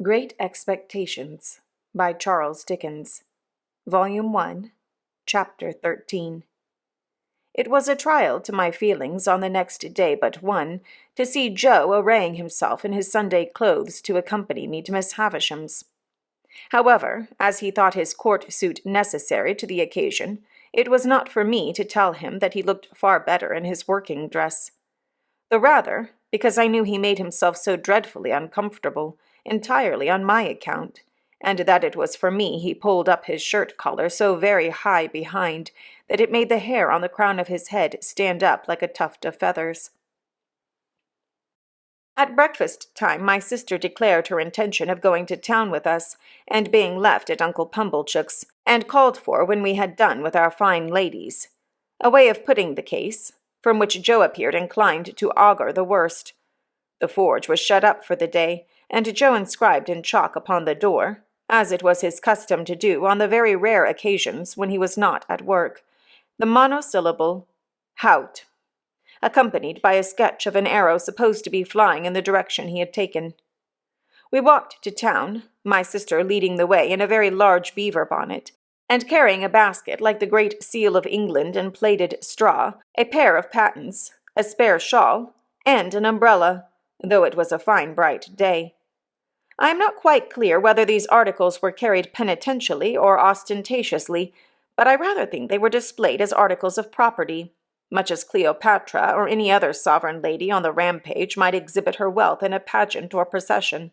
Great Expectations by Charles Dickens, Volume 1, Chapter 13. It was a trial to my feelings on the next day but one to see Joe arraying himself in his Sunday clothes to accompany me to Miss Havisham's. However, as he thought his court suit necessary to the occasion, it was not for me to tell him that he looked far better in his working dress. The rather, because I knew he made himself so dreadfully uncomfortable, entirely on my account, and that it was for me he pulled up his shirt-collar so very high behind that it made the hair on the crown of his head stand up like a tuft of feathers. At breakfast-time my sister declared her intention of going to town with us, and being left at Uncle Pumblechook's, and called for when we had done with our fine ladies. A way of putting the case, from which Joe appeared inclined to augur the worst. The forge was shut up for the day, and Joe inscribed in chalk upon the door, as it was his custom to do on the very rare occasions when he was not at work, the monosyllable "Hout," accompanied by a sketch of an arrow supposed to be flying in the direction he had taken. We walked to town, my sister leading the way in a very large beaver bonnet, and carrying a basket like the great seal of England in plaited straw, a pair of pattens, a spare shawl, and an umbrella, though it was a fine bright day. I am not quite clear whether these articles were carried penitentially or ostentatiously, but I rather think they were displayed as articles of property, much as Cleopatra or any other sovereign lady on the rampage might exhibit her wealth in a pageant or procession.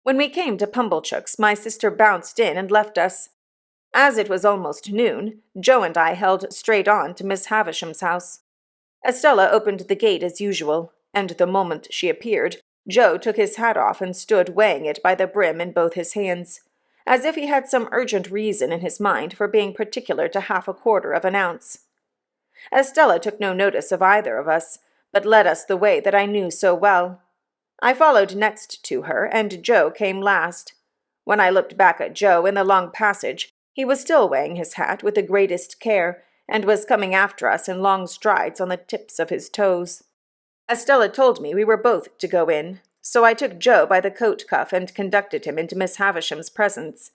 When we came to Pumblechook's, my sister bounced in and left us. As it was almost noon, Joe and I held straight on to Miss Havisham's house. Estella opened the gate as usual, and the moment she appeared, Joe took his hat off and stood weighing it by the brim in both his hands, as if he had some urgent reason in his mind for being particular to 1/4 of an ounce. Estella took no notice of either of us, but led us the way that I knew so well. I followed next to her, and Joe came last. When I looked back at Joe in the long passage, he was still weighing his hat with the greatest care, and was coming after us in long strides on the tips of his toes. Estella told me we were both to go in, so I took Joe by the coat cuff and conducted him into Miss Havisham's presence.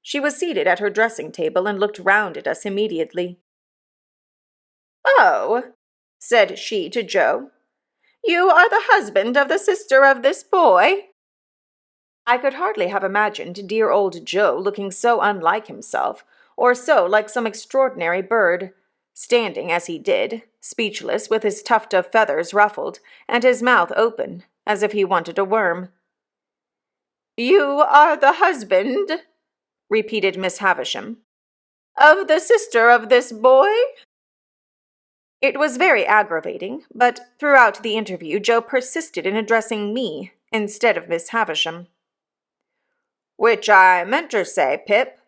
She was seated at her dressing-table and looked round at us immediately. "Oh," said she to Joe, "you are the husband of the sister of this boy?" I could hardly have imagined dear old Joe looking so unlike himself, or so like some extraordinary bird, standing as he did, speechless, with his tuft of feathers ruffled, and his mouth open, as if he wanted a worm. "You are the husband," repeated Miss Havisham, "of the sister of this boy?" It was very aggravating, but throughout the interview Joe persisted in addressing me instead of Miss Havisham. "Which I meant to say, Pip,"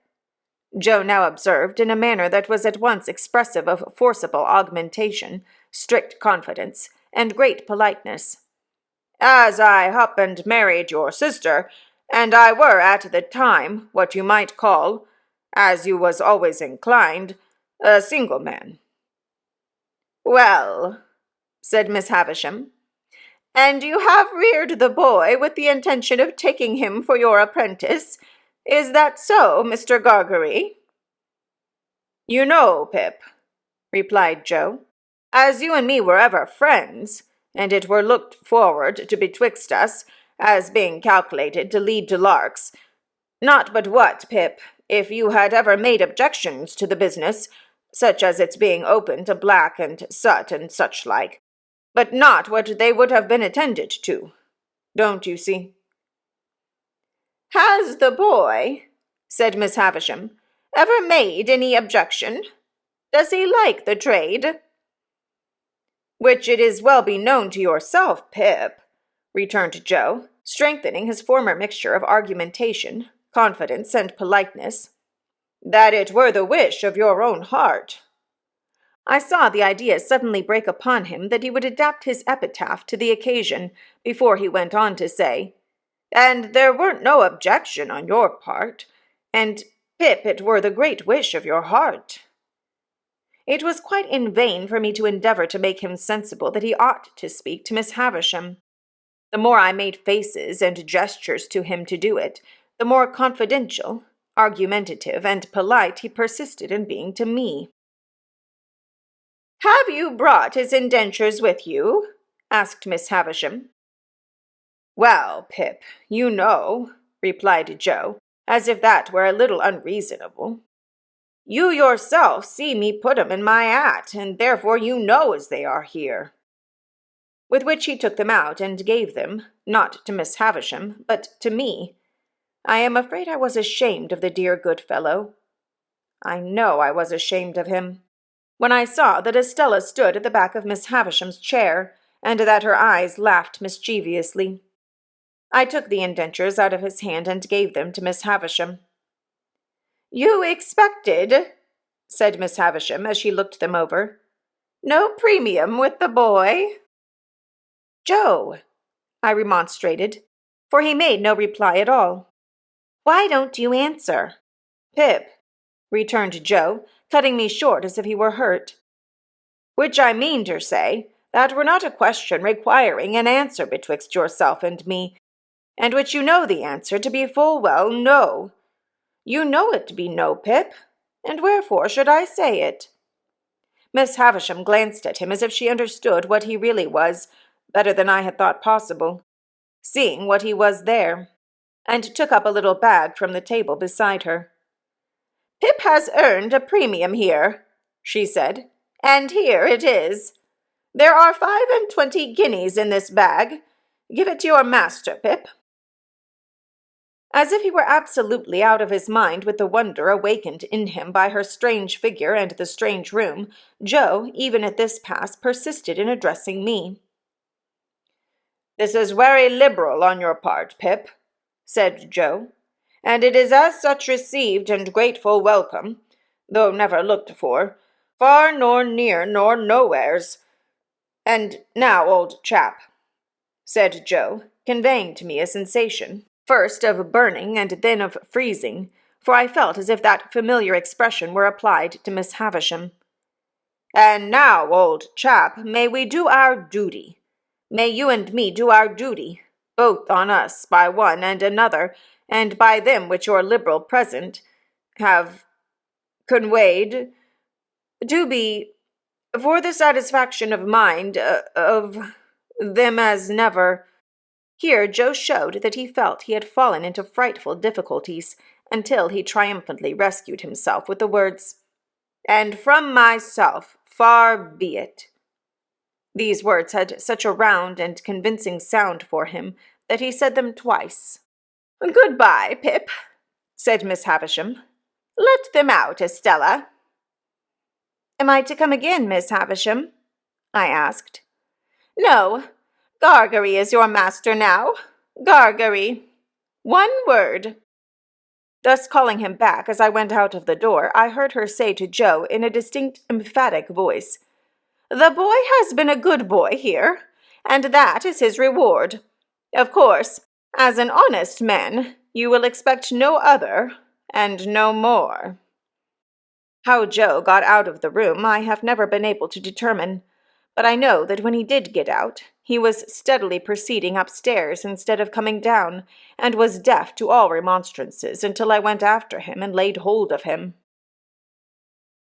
Joe now observed in a manner that was at once expressive of forcible augmentation, strict confidence, and great politeness. "As I happened married your sister, and I were at the time what you might call, as you was always inclined, a single man." "Well," said Miss Havisham, "and you have reared the boy with the intention of taking him for your apprentice. Is that so, Mr. Gargery?" "You know, Pip," replied Joe, "as you and me were ever friends, and it were looked forward to betwixt us, as being calculated to lead to larks. Not but what, Pip, if you had ever made objections to the business, such as its being open to black and sut and such like, but not what they would have been attended to. Don't you see?" "Has the boy," said Miss Havisham, "ever made any objection? Does he like the trade?" "Which it is well beknown to yourself, Pip," returned Joe, strengthening his former mixture of argumentation, confidence, and politeness, "that it were the wish of your own heart." I saw the idea suddenly break upon him that he would adapt his epitaph to the occasion before he went on to say, "And there weren't no objection on your part, and, Pip, it were the great wish of your heart." It was quite in vain for me to endeavor to make him sensible that he ought to speak to Miss Havisham. The more I made faces and gestures to him to do it, the more confidential, argumentative, and polite he persisted in being to me. "Have you brought his indentures with you?" asked Miss Havisham. "Well, Pip, you know," replied Joe, as if that were a little unreasonable. "You yourself see me put 'em in my hat, and therefore you know as they are here." With which he took them out and gave them, not to Miss Havisham, but to me. I am afraid I was ashamed of the dear good fellow. I know I was ashamed of him. When I saw that Estella stood at the back of Miss Havisham's chair, and that her eyes laughed mischievously, I took the indentures out of his hand and gave them to Miss Havisham. "You expected," said Miss Havisham as she looked them over, "no premium with the boy?" "Joe," I remonstrated, for he made no reply at all. "Why don't you answer?" "Pip," returned Joe, cutting me short as if he were hurt. "Which I mean to say, that were not a question requiring an answer betwixt yourself and me, and which you know the answer to be full well no. You know it to be no, Pip, and wherefore should I say it?" Miss Havisham glanced at him as if she understood what he really was, better than I had thought possible, seeing what he was there, and took up a little bag from the table beside her. "Pip has earned a premium here," she said, "and here it is. There are 25 guineas in this bag. Give it to your master, Pip." As if he were absolutely out of his mind with the wonder awakened in him by her strange figure and the strange room, Joe, even at this pass, persisted in addressing me. "This is very liberal on your part, Pip," said Joe, "and it is as such received and grateful welcome, though never looked for, far nor near nor nowheres. And now, old chap," said Joe, conveying to me a sensation, first of burning and then of freezing, for I felt as if that familiar expression were applied to Miss Havisham. "And now, old chap, may we do our duty. May you and me do our duty, both on us by one and another, and by them which your liberal present have conveyed, to be, for the satisfaction of mind of them as never." Here Joe showed that he felt he had fallen into frightful difficulties, until he triumphantly rescued himself with the words, "And from myself, far be it." These words had such a round and convincing sound for him that he said them twice. "Good-bye, Pip," said Miss Havisham. "Let them out, Estella." "Am I to come again, Miss Havisham?" I asked. "No. Gargery is your master now. Gargery. One word." Thus calling him back as I went out of the door, I heard her say to Joe in a distinct, emphatic voice, "The boy has been a good boy here, and that is his reward. Of course, as an honest man, you will expect no other, and no more." How Joe got out of the room I have never been able to determine, but I know that when he did get out, he was steadily proceeding upstairs instead of coming down, and was deaf to all remonstrances until I went after him and laid hold of him.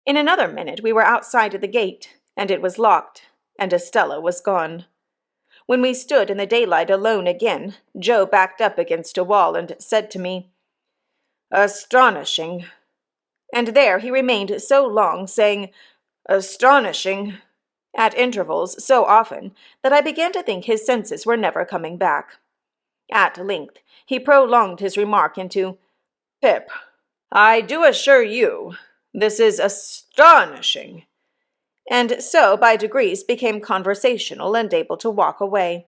In another minute we were outside of the gate, and it was locked, and Estella was gone. When we stood in the daylight alone again, Joe backed up against a wall and said to me, "Astonishing." And there he remained so long, saying, "Astonishing," at intervals so often that I began to think his senses were never coming back. At length he prolonged his remark into, "Pip, I do assure you, this is astonishing," and so by degrees became conversational and able to walk away.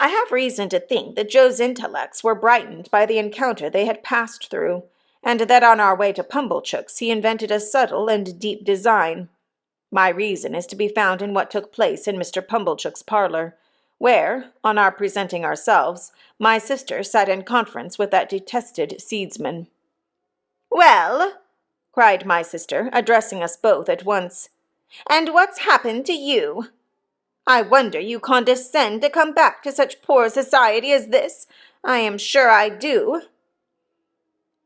I have reason to think that Joe's intellects were brightened by the encounter they had passed through, and that on our way to Pumblechook's he invented a subtle and deep design. My reason is to be found in what took place in Mr. Pumblechook's parlor, where, on our presenting ourselves, my sister sat in conference with that detested seedsman. "Well," cried my sister, addressing us both at once, "and what's happened to you?" I wonder you condescend to come back to such poor society as this. I am sure I do."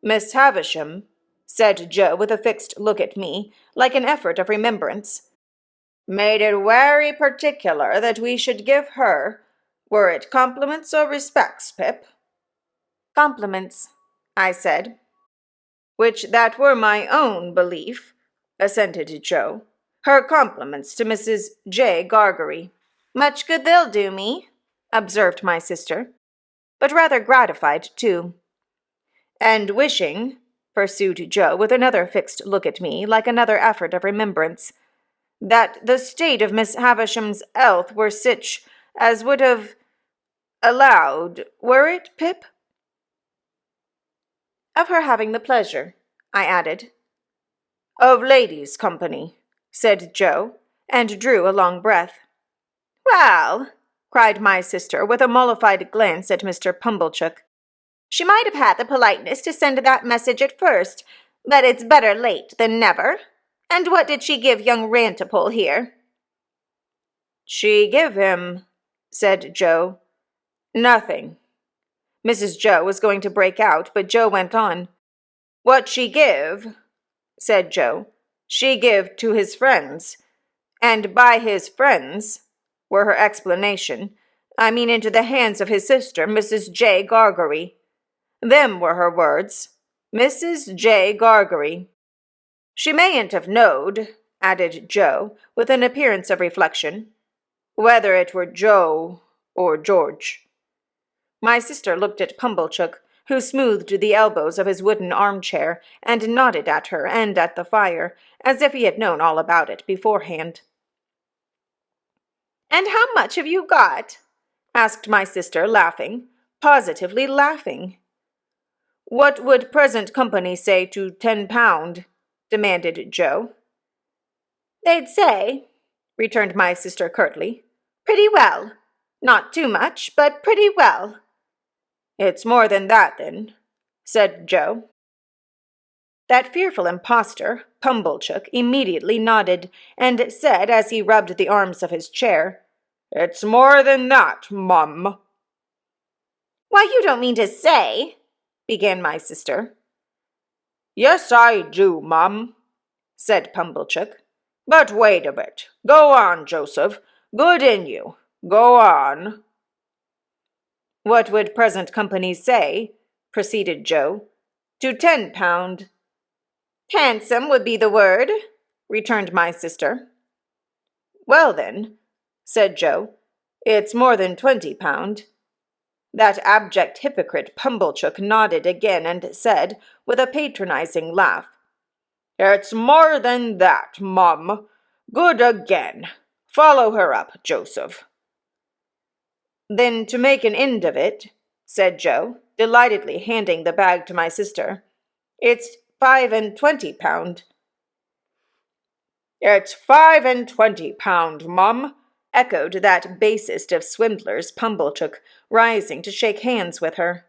"Miss Havisham," said Joe with a fixed look at me, like an effort of remembrance, "made it very particular that we should give her, were it compliments or respects, Pip?" "Compliments," I said. "Which that were my own belief," assented Joe. "Her compliments to Mrs. J. Gargery." "Much good they'll do me," observed my sister, but rather gratified, too. "And wishing," pursued Joe with another fixed look at me, like another effort of remembrance, "that the state of Miss Havisham's health were sich as would have allowed, were it, Pip?" "Of her having the pleasure," I added. "Of ladies' company," said Joe, and drew a long breath. "Well," cried my sister, with a mollified glance at Mr. Pumblechook, "she might have had the politeness to send that message at first, but it's better late than never. And what did she give young Rantipole here?" "She give him," said Joe, "nothing." Mrs. Joe was going to break out, but Joe went on. "What she give," said Joe, "she give to his friends, and by his friends," were her explanation, "I mean into the hands of his sister, Mrs. J. Gargery. Them were her words, Mrs. J. Gargery. She mayn't have knowed," added Joe, with an appearance of reflection, "whether it were Joe or George." My sister looked at Pumblechook, who smoothed the elbows of his wooden armchair, and nodded at her and at the fire, as if he had known all about it beforehand. "And how much have you got?" asked my sister, laughing, positively laughing. "What would present company say to £10?" demanded Joe. "They'd say," returned my sister curtly, "pretty well. Not too much, but pretty well." "It's more than that, then," said Joe. That fearful impostor, Pumblechook, immediately nodded, and said, as he rubbed the arms of his chair, "It's more than that, mum." "Why, you don't mean to say," began my sister. "Yes, I do, mum," said Pumblechook. "But wait a bit. Go on, Joseph. Good in you. Go on." "What would present company say," proceeded Joe, "to £10?" "Handsome would be the word," returned my sister. "Well, then," said Joe, "it's more than £20. That abject hypocrite Pumblechook nodded again and said, with a patronizing laugh, "It's more than that, mum. Good again. Follow her up, Joseph." "Then, to make an end of it," said Joe, delightedly handing the bag to my sister, "it's £25." "It's £25, mum," echoed that basest of swindlers, Pumblechook, rising to shake hands with her.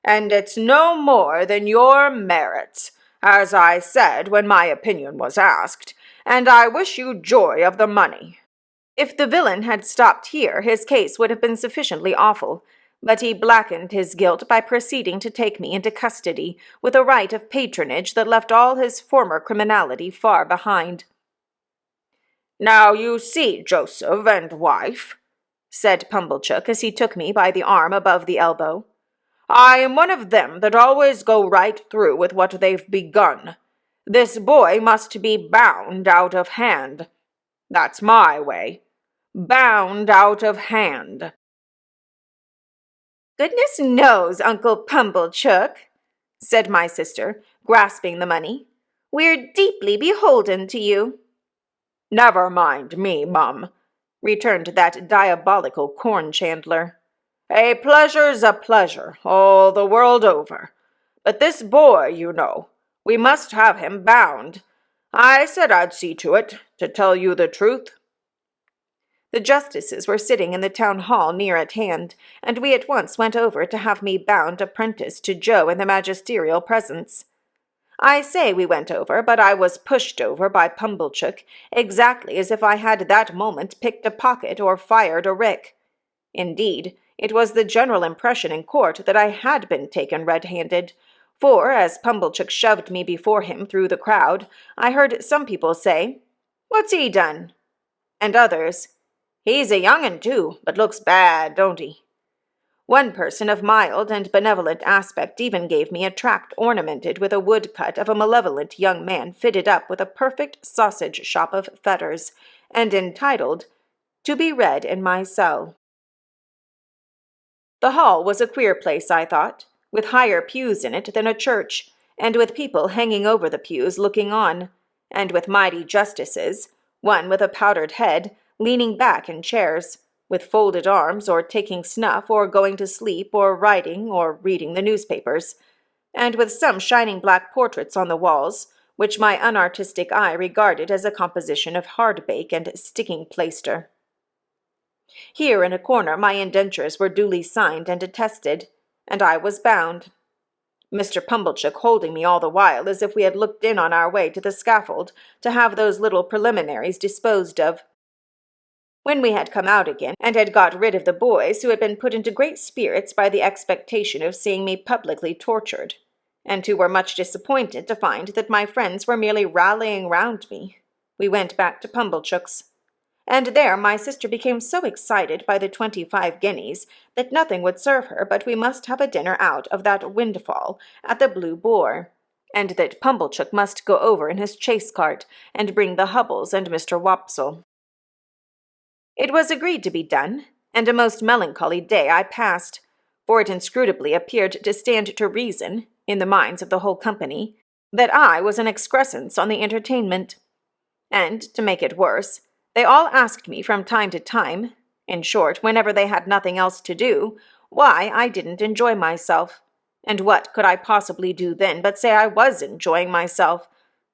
"And it's no more than your merits, as I said when my opinion was asked, and I wish you joy of the money." If the villain had stopped here, his case would have been sufficiently awful, but he blackened his guilt by proceeding to take me into custody, with a right of patronage that left all his former criminality far behind. "Now you see, Joseph and wife," said Pumblechook, as he took me by the arm above the elbow, "I am one of them that always go right through with what they've begun. This boy must be bound out of hand. That's my way. Bound out of hand." "Goodness knows, Uncle Pumblechook," said my sister, grasping the money, "we're deeply beholden to you." "Never mind me, mum," returned that diabolical corn-chandler. "A pleasure's a pleasure, all the world over. But this boy, you know, we must have him bound. I said I'd see to it, to tell you the truth." The justices were sitting in the town hall near at hand, and we at once went over to have me bound apprentice to Joe in the magisterial presence. I say we went over, but I was pushed over by Pumblechook, exactly as if I had that moment picked a pocket or fired a rick. Indeed, it was the general impression in court that I had been taken red-handed, for, as Pumblechook shoved me before him through the crowd, I heard some people say, "What's he done?" and others, "He's a young 'un, too, but looks bad, don't he?" One person of mild and benevolent aspect even gave me a tract ornamented with a woodcut of a malevolent young man fitted up with a perfect sausage shop of fetters, and entitled, "To be read in my cell." The hall was a queer place, I thought, with higher pews in it than a church, and with people hanging over the pews looking on, and with mighty justices, one with a powdered head, leaning back in chairs, with folded arms, or taking snuff, or going to sleep, or writing, or reading the newspapers, and with some shining black portraits on the walls, which my unartistic eye regarded as a composition of hardbake and sticking plaister. Here in a corner my indentures were duly signed and attested, and I was bound. Mr. Pumblechook holding me all the while as if we had looked in on our way to the scaffold to have those little preliminaries disposed of. When we had come out again, and had got rid of the boys who had been put into great spirits by the expectation of seeing me publicly tortured, and who were much disappointed to find that my friends were merely rallying round me, we went back to Pumblechook's. And there my sister became so excited by the 25 guineas that nothing would serve her but we must have a dinner out of that windfall at the Blue Boar, and that Pumblechook must go over in his chaise-cart and bring the Hubbles and Mr. Wopsle. It was agreed to be done, and a most melancholy day I passed, for it inscrutably appeared to stand to reason, in the minds of the whole company, that I was an excrescence on the entertainment. And, to make it worse, they all asked me from time to time, in short, whenever they had nothing else to do, why I didn't enjoy myself, and what could I possibly do then but say I was enjoying myself,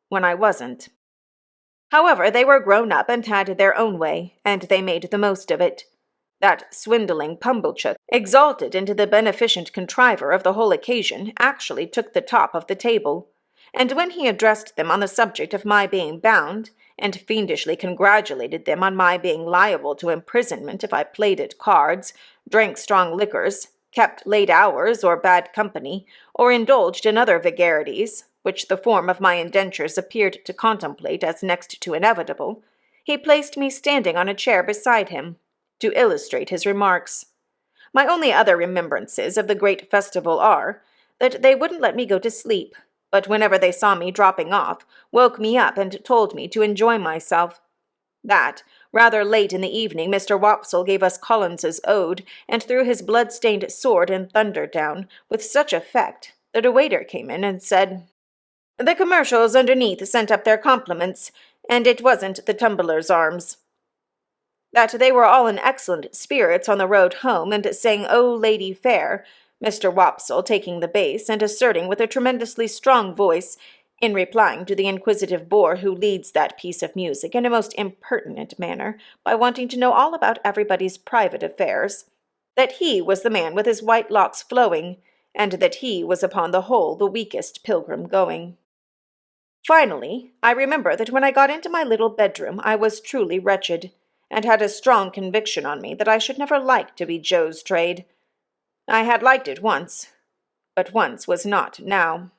when I wasn't. However, they were grown up and had their own way, and they made the most of it. That swindling Pumblechook, exalted into the beneficent contriver of the whole occasion, actually took the top of the table, and when he addressed them on the subject of my being bound, and fiendishly congratulated them on my being liable to imprisonment if I played at cards, drank strong liquors, kept late hours or bad company, or indulged in other vagaries, which the form of my indentures appeared to contemplate as next to inevitable, he placed me standing on a chair beside him, to illustrate his remarks. My only other remembrances of the great festival are, that they wouldn't let me go to sleep, but whenever they saw me dropping off, woke me up and told me to enjoy myself. That, rather late in the evening, Mr. Wopsle gave us Collins's Ode, and threw his blood-stained sword and thunder down, with such effect that a waiter came in and said, "The commercials underneath sent up their compliments, and it wasn't the Tumbler's Arms." That they were all in excellent spirits on the road home, and sang "O Lady Fair," Mr. Wopsle taking the bass, and asserting with a tremendously strong voice, in replying to the inquisitive bore who leads that piece of music in a most impertinent manner, by wanting to know all about everybody's private affairs, that he was the man with his white locks flowing, and that he was upon the whole the weakest pilgrim going. Finally, I remember that when I got into my little bedroom I was truly wretched, and had a strong conviction on me that I should never like to be Joe's trade. I had liked it once, but once was not now.